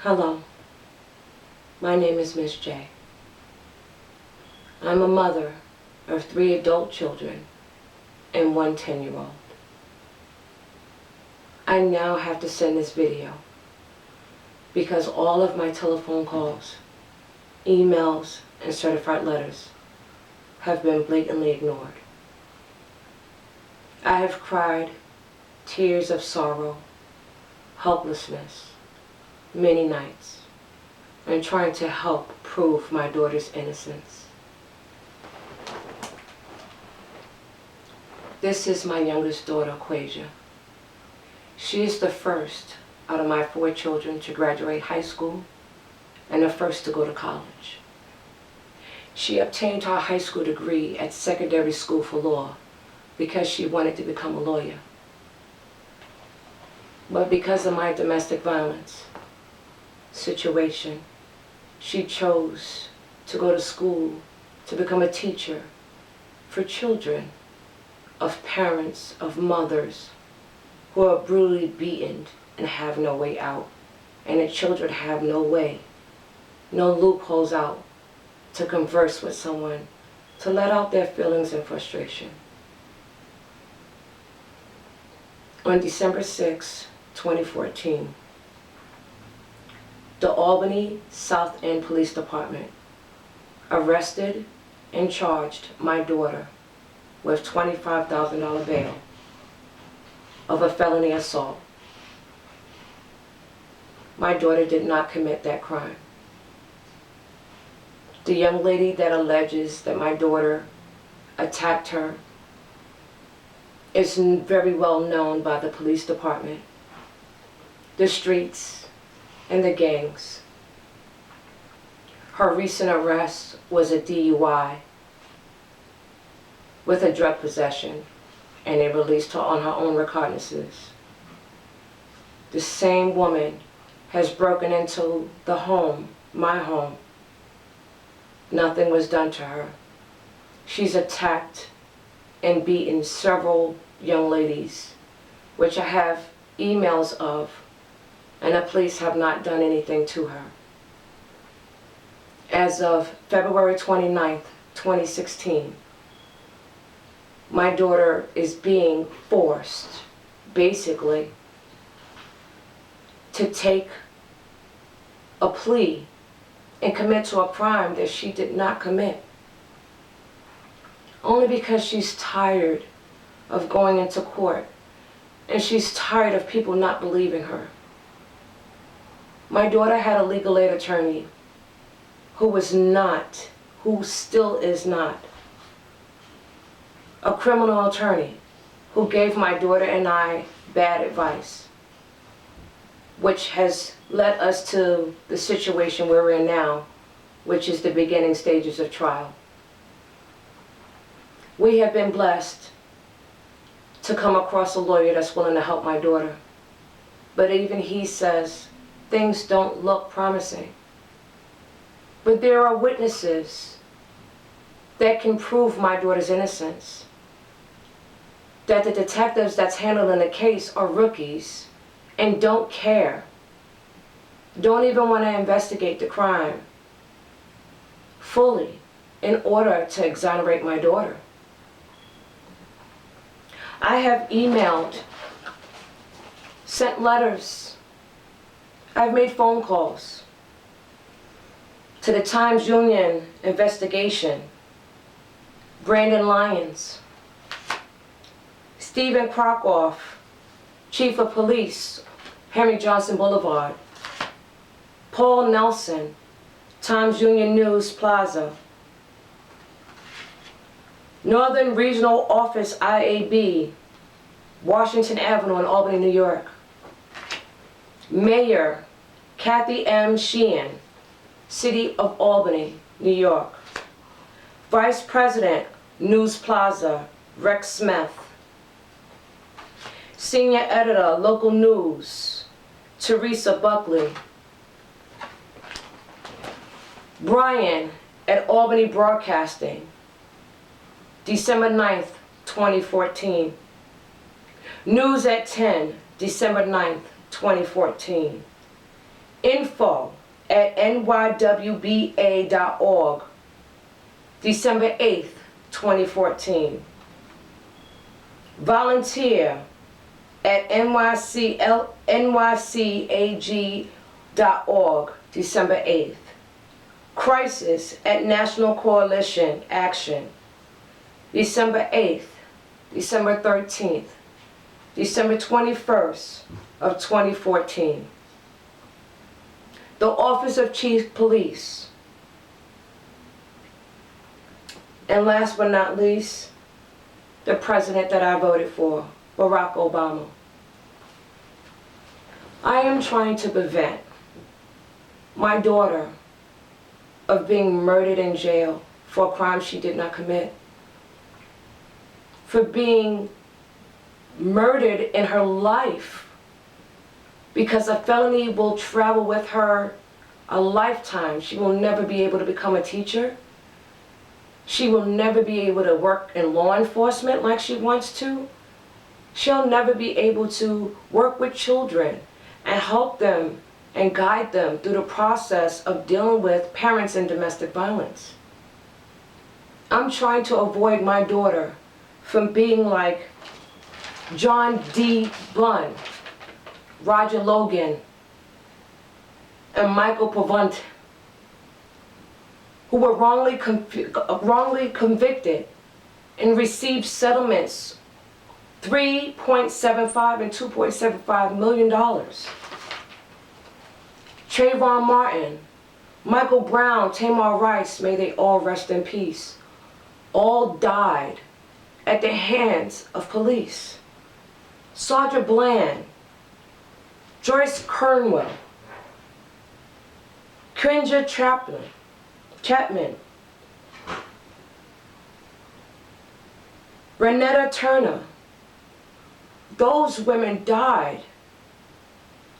Hello, my name is Miss J. I'm a mother of 3 adult children and 1 10-year-old. I now have to send this video because all of my telephone calls, emails, and certified letters have been blatantly ignored. I have cried tears of sorrow, helplessness, many nights, and trying to help prove my daughter's innocence. This is my youngest daughter, Quasia. She is the first out of my 4 children to graduate high school and the first to go to college. She obtained her high school degree at Secondary School for Law because she wanted to become a lawyer. But because of my domestic violence situation, she chose to go to school to become a teacher for children of parents, of mothers who are brutally beaten and have no way out. And the children have no way, no loopholes out to converse with someone, to let out their feelings and frustration. On December 6, 2014, the Albany South End Police Department arrested and charged my daughter with $25,000 bail of a felony assault. My daughter did not commit that crime. The young lady that alleges that my daughter attacked her is very well known by the police department, the streets, and the gangs. Her recent arrest was a DUI with a drug possession, and they released her on her own recognizances. The same woman has broken into the home, my home. Nothing was done to her. She's attacked and beaten several young ladies, which I have emails of, and the police have not done anything to her. As of February 29th, 2016, my daughter is being forced, basically, to take a plea and commit to a crime that she did not commit. Only because she's tired of going into court, and she's tired of people not believing her. My daughter had a legal aid attorney who still is not, a criminal attorney who gave my daughter and I bad advice, which has led us to the situation we're in now, which is the beginning stages of trial. We have been blessed to come across a lawyer that's willing to help my daughter. But even he says things don't look promising. But there are witnesses that can prove my daughter's innocence. That the detectives that's handling the case are rookies and don't care. Don't even want to investigate the crime fully in order to exonerate my daughter. I have emailed, sent letters, I've made phone calls to the Times-Union investigation, Brandon Lyons, Stephen Krakoff, Chief of Police, Henry Johnson Boulevard, Paul Nelson, Times-Union News Plaza, Northern Regional Office IAB, Washington Avenue in Albany, New York, Mayor Kathy M. Sheehan, City of Albany, New York, Vice President, News Plaza, Rex Smith, Senior Editor, Local News, Teresa Buckley, Brian at Albany Broadcasting, December 9th, 2014. News at 10, December 9th, 2014. info@nywba.org, December 8th, 2014. Volunteer at nycag.org, December 8th. Crisis at National Coalition Action, December 8th, December 13th, December 21st of 2014. The Office of Chief Police. And last but not least, the president that I voted for, Barack Obama. I am trying to prevent my daughter of being murdered in jail for a crime she did not commit, for being murdered in her life because a felony will travel with her a lifetime. She will never be able to become a teacher. She will never be able to work in law enforcement like she wants to. She'll never be able to work with children and help them and guide them through the process of dealing with parents in domestic violence. I'm trying to avoid my daughter from being like John D. Bunn, Roger Logan, and Michael Pavont, who were wrongly convicted and received settlements, $3.75 and $2.75 million. Trayvon Martin, Michael Brown, Tamar Rice, may they all rest in peace, all died at the hands of police. Sergeant Bland, Joyce Kernwell, Cringer Chapman, Renetta Turner, those women died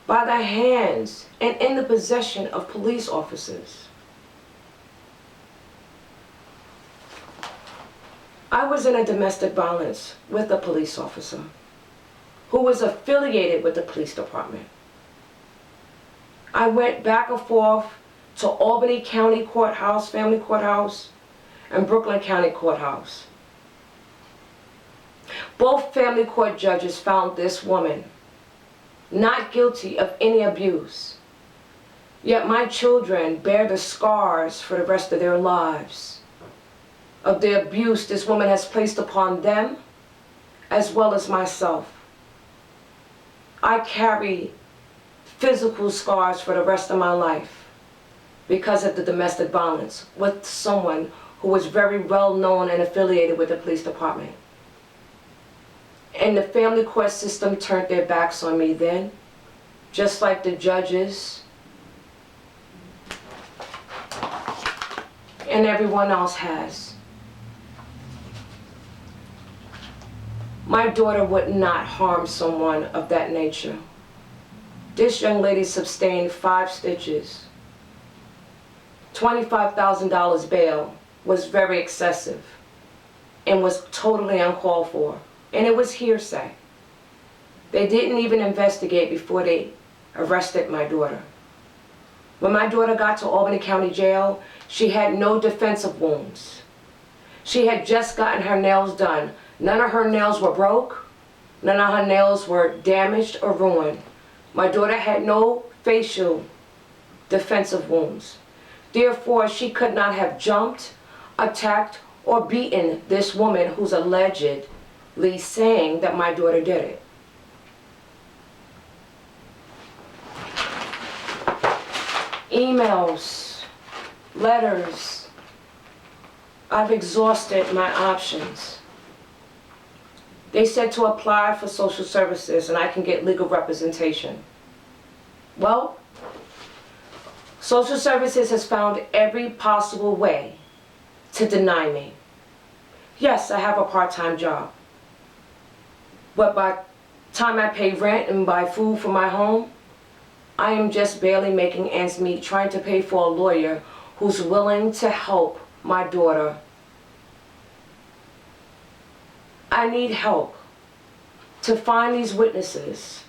by the hands and in the possession of police officers. I was in a domestic violence with a police officer who was affiliated with the police department. I went back and forth to Albany County Courthouse, Family Courthouse, and Brooklyn County Courthouse. Both family court judges found this woman not guilty of any abuse. Yet my children bear the scars for the rest of their lives of the abuse this woman has placed upon them as well as myself. I carry physical scars for the rest of my life because of the domestic violence with someone who was very well known and affiliated with the police department. And the family court system turned their backs on me then, just like the judges and everyone else has. My daughter would not harm someone of that nature. This young lady sustained 5 stitches. $25,000 bail was very excessive and was totally uncalled for. And it was hearsay. They didn't even investigate before they arrested my daughter. When my daughter got to Albany County Jail, she had no defensive wounds. She had just gotten her nails done. None of her nails were broke. None of her nails were damaged or ruined. My daughter had no facial defensive wounds. Therefore, she could not have jumped, attacked, or beaten this woman who's allegedly saying that my daughter did it. Emails, letters, I've exhausted my options. They said to apply for social services and I can get legal representation. Well, social services has found every possible way to deny me. Yes, I have a part-time job. But by the time I pay rent and buy food for my home, I am just barely making ends meet, trying to pay for a lawyer who's willing to help my daughter. I need help to find these witnesses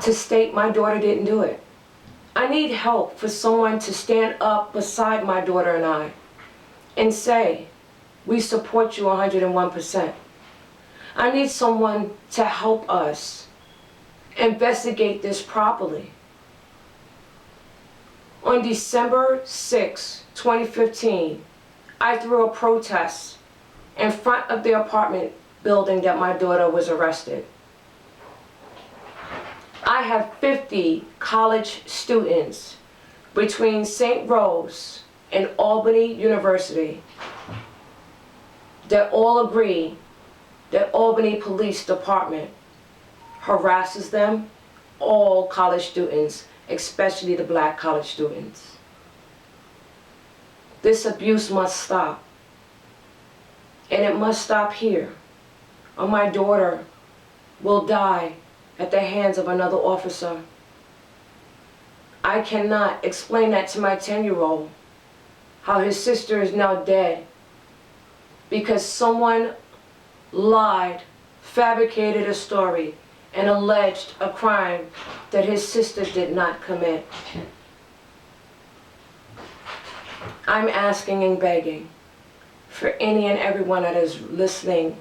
to state my daughter didn't do it. I need help for someone to stand up beside my daughter and I and say, we support you 101%. I need someone to help us investigate this properly. On December 6, 2015, I threw a protest in front of the apartment building that my daughter was arrested. I have 50 college students between St. Rose and Albany University that all agree that Albany Police Department harasses them, all college students, especially the black college students. This abuse must stop. And it must stop here, or my daughter will die at the hands of another officer. I cannot explain that to my 10-year-old, how his sister is now dead because someone lied, fabricated a story, and alleged a crime that his sister did not commit. I'm asking and begging for any and everyone that is listening,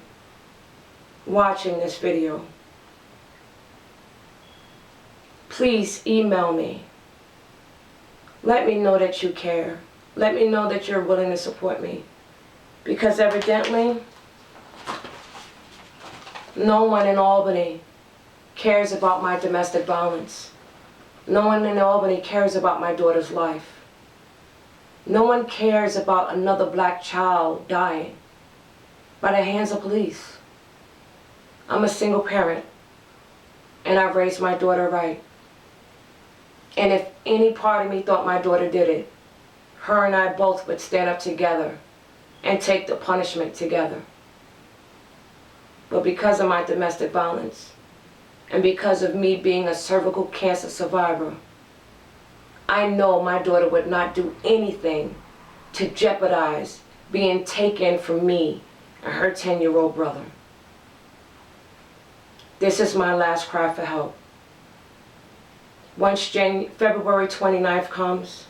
watching this video. Please email me. Let me know that you care. Let me know that you're willing to support me. Because evidently, no one in Albany cares about my domestic violence. No one in Albany cares about my daughter's life. No one cares about another black child dying by the hands of police. I'm a single parent, and I've raised my daughter right. And if any part of me thought my daughter did it, her and I both would stand up together and take the punishment together. But because of my domestic violence, and because of me being a cervical cancer survivor, I know my daughter would not do anything to jeopardize being taken from me and her 10-year-old brother. This is my last cry for help. Once February 29th comes,